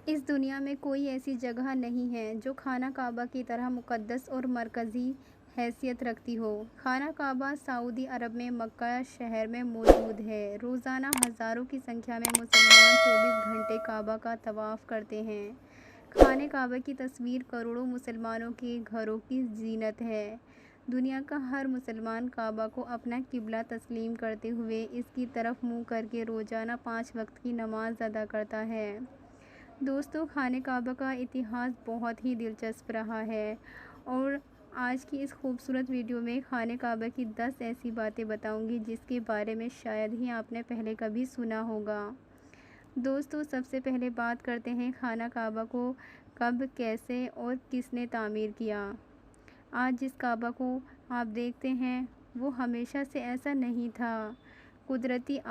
اس دنیا میں کوئی ایسی جگہ نہیں ہے جو خانہ کعبہ کی طرح مقدس اور مرکزی حیثیت رکھتی ہو۔ خانہ کعبہ سعودی عرب میں مکہ شہر میں موجود ہے۔ روزانہ ہزاروں کی سنکھیا میں مسلمان 24 گھنٹے کعبہ کا طواف کرتے ہیں۔ خانہ کعبہ کی تصویر کروڑوں مسلمانوں کے گھروں کی زینت ہے۔ دنیا کا ہر مسلمان کعبہ کو اپنا قبلہ تسلیم کرتے ہوئے اس کی طرف منہ کر کے روزانہ 5 وقت کی نماز ادا کرتا ہے۔ دوستو، خانہ کعبہ کا اتہاس بہت ہی دلچسپ رہا ہے اور آج کی اس خوبصورت ویڈیو میں خانہ کعبہ کی 10 ایسی باتیں بتاؤں گی جس کے بارے میں شاید ہی آپ نے پہلے کبھی سنا ہوگا۔ دوستو، سب سے پہلے بات کرتے ہیں خانہ کعبہ کو کب، کیسے اور کس نے تعمیر کیا۔ آج جس کعبہ کو آپ دیکھتے ہیں وہ ہمیشہ سے ایسا نہیں تھا۔ قدرتی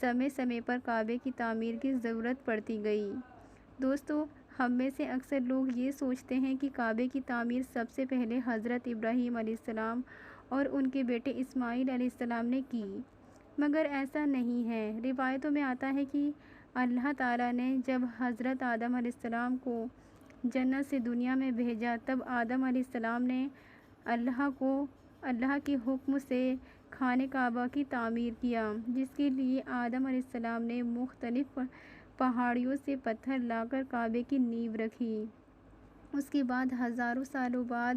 سمے پر کعبے کی تعمیر کی ضرورت پڑتی گئی۔ دوستو، ہم میں سے اکثر لوگ یہ سوچتے ہیں کہ کعبے کی تعمیر سب سے پہلے حضرت ابراہیم علیہ السلام اور ان کے بیٹے اسماعیل علیہ السلام نے کی، مگر ایسا نہیں ہے۔ روایتوں میں آتا ہے کہ اللہ تعالیٰ نے جب حضرت آدم علیہ السلام کو جنت سے دنیا میں بھیجا تب آدم علیہ السلام نے اللہ کے حکم سے خانہ کعبہ کی تعمیر کیا، جس کے لیے آدم علیہ السلام نے مختلف پہاڑیوں سے پتھر لا کر کعبے کی نیو رکھی۔ اس کے بعد ہزاروں سالوں بعد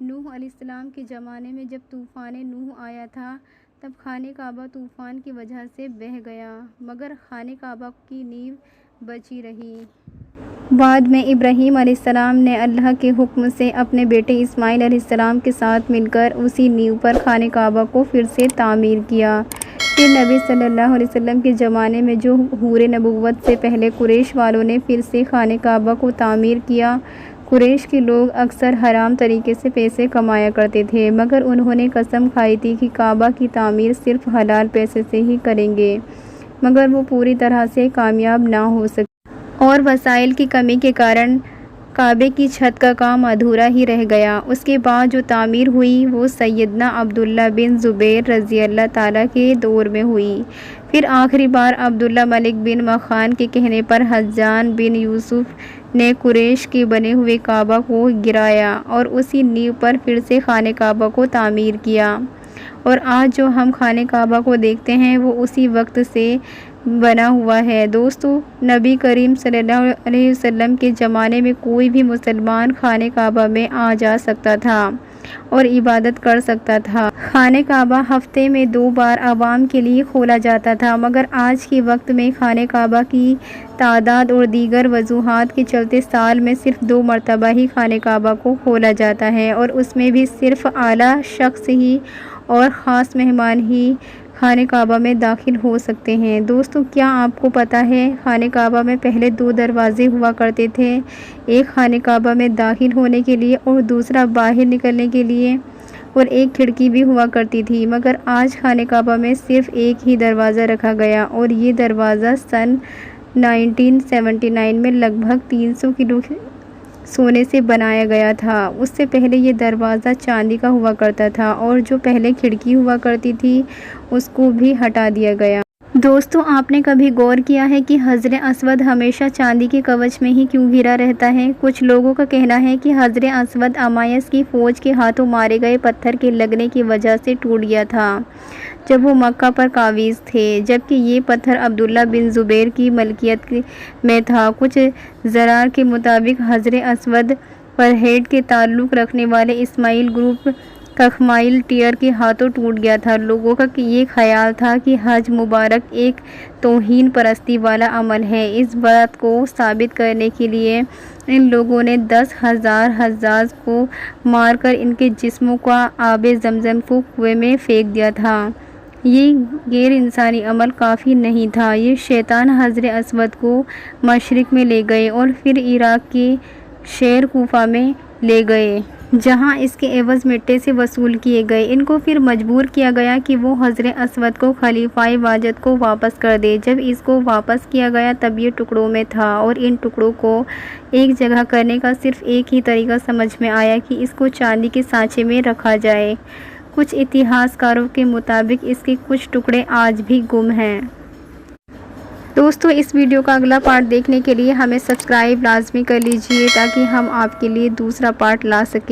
نوح علیہ السلام کے زمانے میں جب طوفان نوح آیا تھا تب خانہ کعبہ طوفان کی وجہ سے بہہ گیا، مگر خانہ کعبہ کی نیو بچی رہی۔ بعد میں ابراہیم علیہ السلام نے اللہ کے حکم سے اپنے بیٹے اسماعیل علیہ السلام کے ساتھ مل کر اسی نیو پر خانہ کعبہ کو پھر سے تعمیر کیا۔ پھر نبی صلی اللہ علیہ وسلم کے زمانے میں ظہور نبوت سے پہلے قریش والوں نے پھر سے خانہ کعبہ کو تعمیر کیا۔ قریش کے لوگ اکثر حرام طریقے سے پیسے کمایا کرتے تھے، مگر انہوں نے قسم کھائی تھی کہ کعبہ کی تعمیر صرف حلال پیسے سے ہی کریں گے، مگر وہ پوری طرح سے کامیاب نہ ہو سکے اور وسائل کی کمی کے کارن کعبے کی چھت کا کام ادھورا ہی رہ گیا۔ اس کے بعد جو تعمیر ہوئی وہ سیدنا عبداللہ بن زبیر رضی اللہ تعالیٰ کے دور میں ہوئی۔ پھر آخری بار عبداللہ ملک بن مخان کے کہنے پر حجاج بن یوسف نے قریش کے بنے ہوئے کعبہ کو گرایا اور اسی نیو پر پھر سے خانہ کعبہ کو تعمیر کیا، اور آج جو ہم خانہ کعبہ کو دیکھتے ہیں وہ اسی وقت سے بنا ہوا ہے۔ دوستو، نبی کریم صلی اللہ علیہ وسلم کے زمانے میں کوئی بھی مسلمان خانہ کعبہ میں آ جا سکتا تھا اور عبادت کر سکتا تھا۔ خانہ کعبہ ہفتے میں 2 بار عوام کے لیے کھولا جاتا تھا، مگر آج کے وقت میں خانہ کعبہ کی تعداد اور دیگر وجوہات کے چلتے سال میں صرف 2 مرتبہ ہی خانہ کعبہ کو کھولا جاتا ہے، اور اس میں بھی صرف اعلیٰ شخص ہی اور خاص مہمان ہی خانہ کعبہ میں داخل ہو سکتے ہیں۔ دوستو، کیا آپ کو پتہ ہے خانہ کعبہ میں پہلے 2 دروازے ہوا کرتے تھے، ایک خانہ کعبہ میں داخل ہونے کے لیے اور دوسرا باہر نکلنے کے لیے، اور ایک کھڑکی بھی ہوا کرتی تھی، مگر آج خانہ کعبہ میں صرف ایک ہی دروازہ رکھا گیا، اور یہ دروازہ سن 1979 میں لگ بھگ 300 کلو سونے سے بنایا گیا تھا۔ اس سے پہلے یہ دروازہ چاندی کا ہوا کرتا تھا، اور جو پہلے کھڑکی ہوا کرتی تھی اس کو بھی ہٹا دیا گیا۔ دوستو، آپ نے کبھی غور کیا ہے کہ حجر اسود ہمیشہ چاندی کے کوچ میں ہی کیوں گھرا رہتا ہے؟ کچھ لوگوں کا کہنا ہے کہ حجر اسود امویس کی فوج کے ہاتھوں مارے گئے پتھر کے لگنے کی وجہ سے ٹوٹ گیا تھا جب وہ مکہ پر قابض تھے، جبکہ یہ پتھر عبداللہ بن زبیر کی ملکیت میں تھا۔ کچھ ذرائع کے مطابق حجر اسود پر ہیٹ کے تعلق رکھنے والے اسماعیلی گروپ کخمائل ٹیر کے ہاتھوں ٹوٹ گیا تھا۔ لوگوں کا یہ خیال تھا کہ حج مبارک ایک توہین پرستی والا عمل ہے۔ اس بات کو ثابت کرنے کے لیے ان لوگوں نے 10,000 حجاج کو مار کر ان کے جسموں کا آب زمزم کو کنویں میں پھینک دیا تھا۔ یہ غیر انسانی عمل کافی نہیں تھا، یہ شیطان حجر اسود کو مشرق میں لے گئے اور پھر عراق کے شہر کوفہ میں لے گئے، جہاں اس کے عوض مٹی سے وصول کیے گئے۔ ان کو پھر مجبور کیا گیا کہ وہ حجر اسود کو خلیفہ واجد کو واپس کر دے۔ جب اس کو واپس کیا گیا تب یہ ٹکڑوں میں تھا، اور ان ٹکڑوں کو ایک جگہ کرنے کا صرف ایک ہی طریقہ سمجھ میں آیا کہ اس کو چاندی کے سانچے میں رکھا جائے۔ کچھ اتہاس کاروں کے مطابق اس کے کچھ ٹکڑے آج بھی گم ہیں۔ دوستو اس ویڈیو کا اگلا پارٹ دیکھنے کے لیے ہمیں سبسکرائب لازمی کر لیجئے تاکہ ہم آپ کے لیے دوسرا پارٹ لا سکیں۔